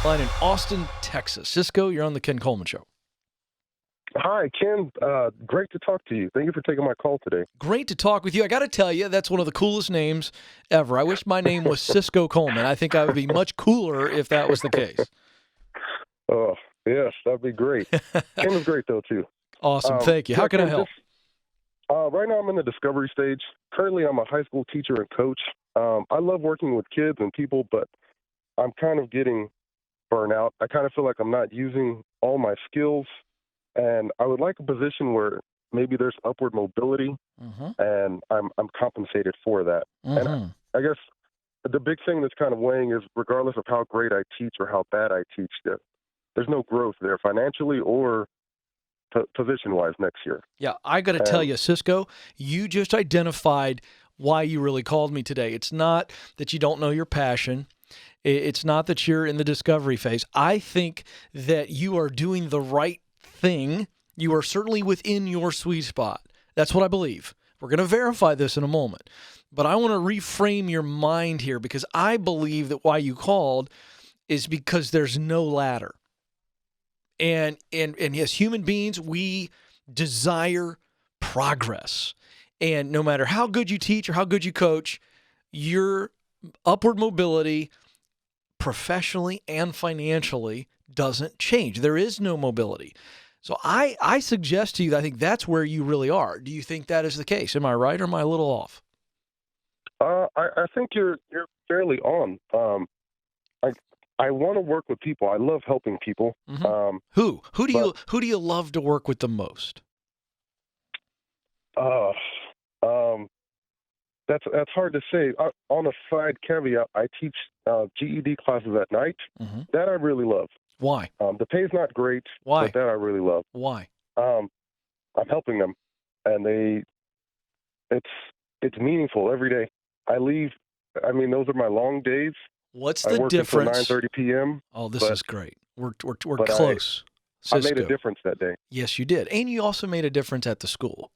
line in Austin, Texas. Cisco, you're on the Ken Coleman Show. Hi, Ken. Great to talk to you. Thank you for taking my call today. Great to talk with you. I got to tell you, that's one of the coolest names ever. I wish my name was Cisco Coleman. I think I would be much cooler if that was the case. Oh, yes, that'd be great. Ken is great, though, too. Awesome. Thank you. How can I help? Right now, I'm in the discovery stage. Currently, I'm a high school teacher and coach. I love working with kids and people, but I'm kind of getting burnt out. I kind of feel like I'm not using all my skills, and I would like a position where maybe there's upward mobility, and I'm compensated for that. And I guess the big thing that's kind of weighing is, regardless of how great I teach or how bad I teach, there's no growth there financially or position-wise next year. Yeah, I got to tell you, Cisco, you just identified why you really called me today. It's not that you don't know your passion. It's not that you're in the discovery phase. I think that you are doing the right thing. You are certainly within your sweet spot. That's what I believe. We're going to verify this in a moment. But I want to reframe your mind here, because I believe that why you called is because there's no ladder. And yes, human beings, we desire progress. And no matter how good you teach or how good you coach, your upward mobility professionally and financially doesn't change. There is no mobility. So I suggest to you that I think that's where you really are. Do you think that is the case? Am I right or am I a little off? I think you're fairly on. I want to work with people. I love helping people. Who do you love to work with the most? That's hard to say. On a side caveat, I teach GED classes at night. That I really love. Why? The pay's not great. Why? But that I really love. Why? I'm helping them, and it's meaningful every day. I leave. I mean, those are my long days. What's the difference? Until 9:30 p.m. Oh, this is great. We're close. I made a difference that day. Yes, you did, and you also made a difference at the school.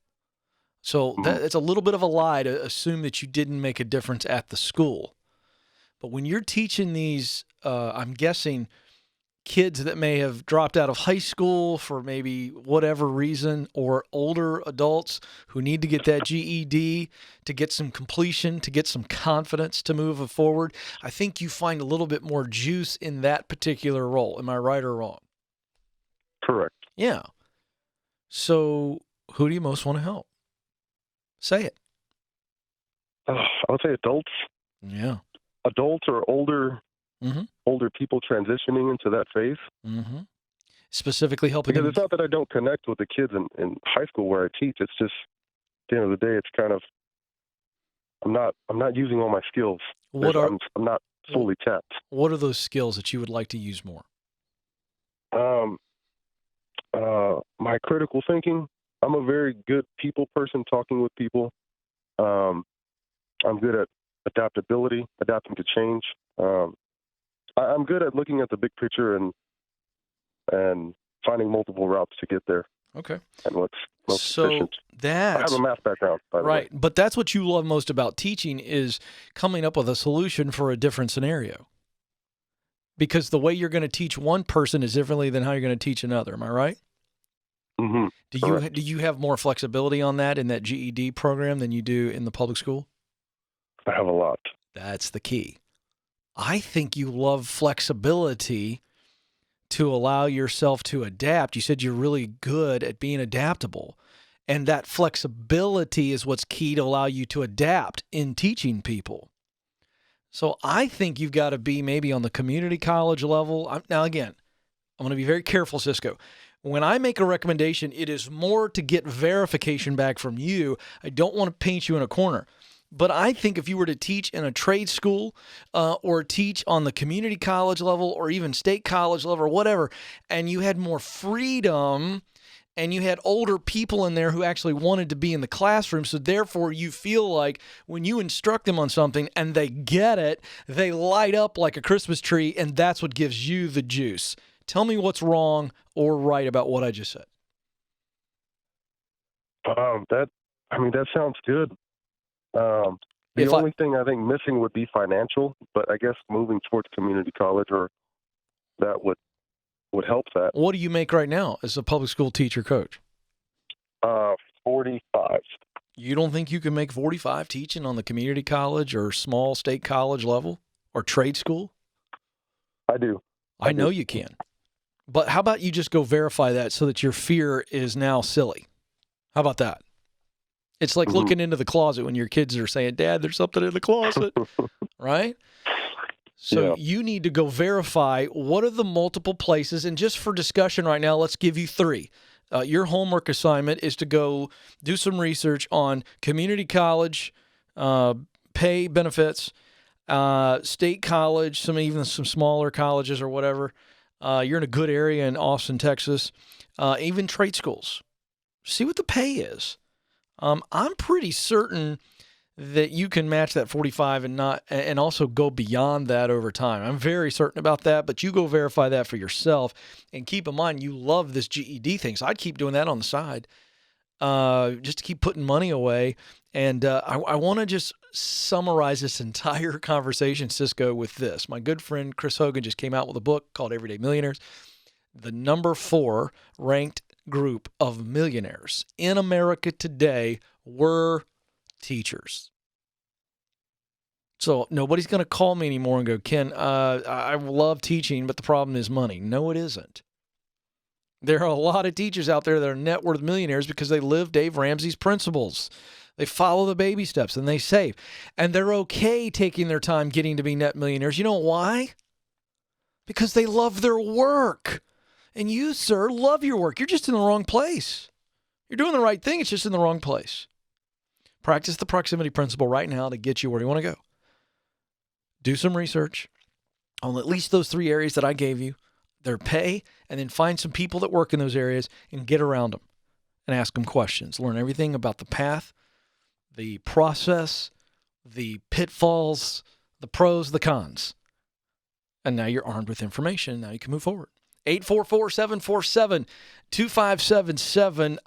So it's a little bit of a lie to assume that you didn't make a difference at the school. But when you're teaching these, I'm guessing, kids that may have dropped out of high school for maybe whatever reason, or older adults who need to get that GED to get some completion, to get some confidence to move forward, I think you find a little bit more juice in that particular role. Am I right or wrong? Correct. Yeah. So who do you most want to help? Say it. I would say adults. Yeah. Adults or older people transitioning into that phase. Specifically helping because them. It's not that I don't connect with the kids in high school where I teach. It's just, at the end of the day, it's kind of, I'm not using all my skills. I'm not fully tapped. What are those skills that you would like to use more? My critical thinking. I'm a very good people person, talking with people. I'm good at adaptability, adapting to change. I'm good at looking at the big picture and finding multiple routes to get there. Okay. And what's most efficient. I have a math background, by the way. Right, but that's what you love most about teaching, is coming up with a solution for a different scenario. Because the way you're going to teach one person is differently than how you're going to teach another. Am I right? Do you have more flexibility on that in that GED program than you do in the public school? I have a lot. That's the key. I think you love flexibility to allow yourself to adapt. You said you're really good at being adaptable. And that flexibility is what's key to allow you to adapt in teaching people. So I think you've got to be maybe on the community college level. Now, again, I'm going to be very careful, Cisco. When I make a recommendation, it is more to get verification back from you. I don't want to paint you in a corner. But I think if you were to teach in a trade school or teach on the community college level or even state college level or whatever, and you had more freedom and you had older people in there who actually wanted to be in the classroom, so therefore you feel like when you instruct them on something and they get it, they light up like a Christmas tree, and that's what gives you the juice. Tell me what's wrong or right about what I just said. That sounds good. The only thing I think missing would be financial, but I guess moving towards community college or that would help that. What do you make right now as a public school teacher coach? 45. You don't think you can make 45 teaching on the community college or small state college level or trade school? I do. I know you can. But how about you just go verify that so that your fear is now silly? How about that? It's like looking into the closet when your kids are saying, Dad, there's something in the closet, right? So you need to go verify what are the multiple places. And just for discussion right now, let's give you 3. Your homework assignment is to go do some research on community college, pay benefits, state college, even some smaller colleges or whatever. You're in a good area in Austin, Texas, even trade schools. See what the pay is. I'm pretty certain that you can match that 45 and also go beyond that over time. I'm very certain about that, but you go verify that for yourself. And keep in mind, you love this GED thing, so I'd keep doing that on the side just to keep putting money away. And I want to just summarize this entire conversation, Cisco, with this. My good friend Chris Hogan just came out with a book called Everyday Millionaires. The number 4 ranked group of millionaires in America today were teachers. So nobody's going to call me anymore and go, Ken, I love teaching, but the problem is money. No, it isn't. There are a lot of teachers out there that are net worth millionaires because they live Dave Ramsey's principles. They follow the baby steps and they save. And they're okay taking their time getting to be net millionaires. You know why? Because they love their work. And you, sir, love your work. You're just in the wrong place. You're doing the right thing. It's just in the wrong place. Practice the proximity principle right now to get you where you want to go. Do some research on at least those 3 areas that I gave you, their pay, and then find some people that work in those areas and get around them and ask them questions. Learn everything about the path, the process, the pitfalls, the pros, the cons. And now you're armed with information. Now you can move forward. 844-747-2577.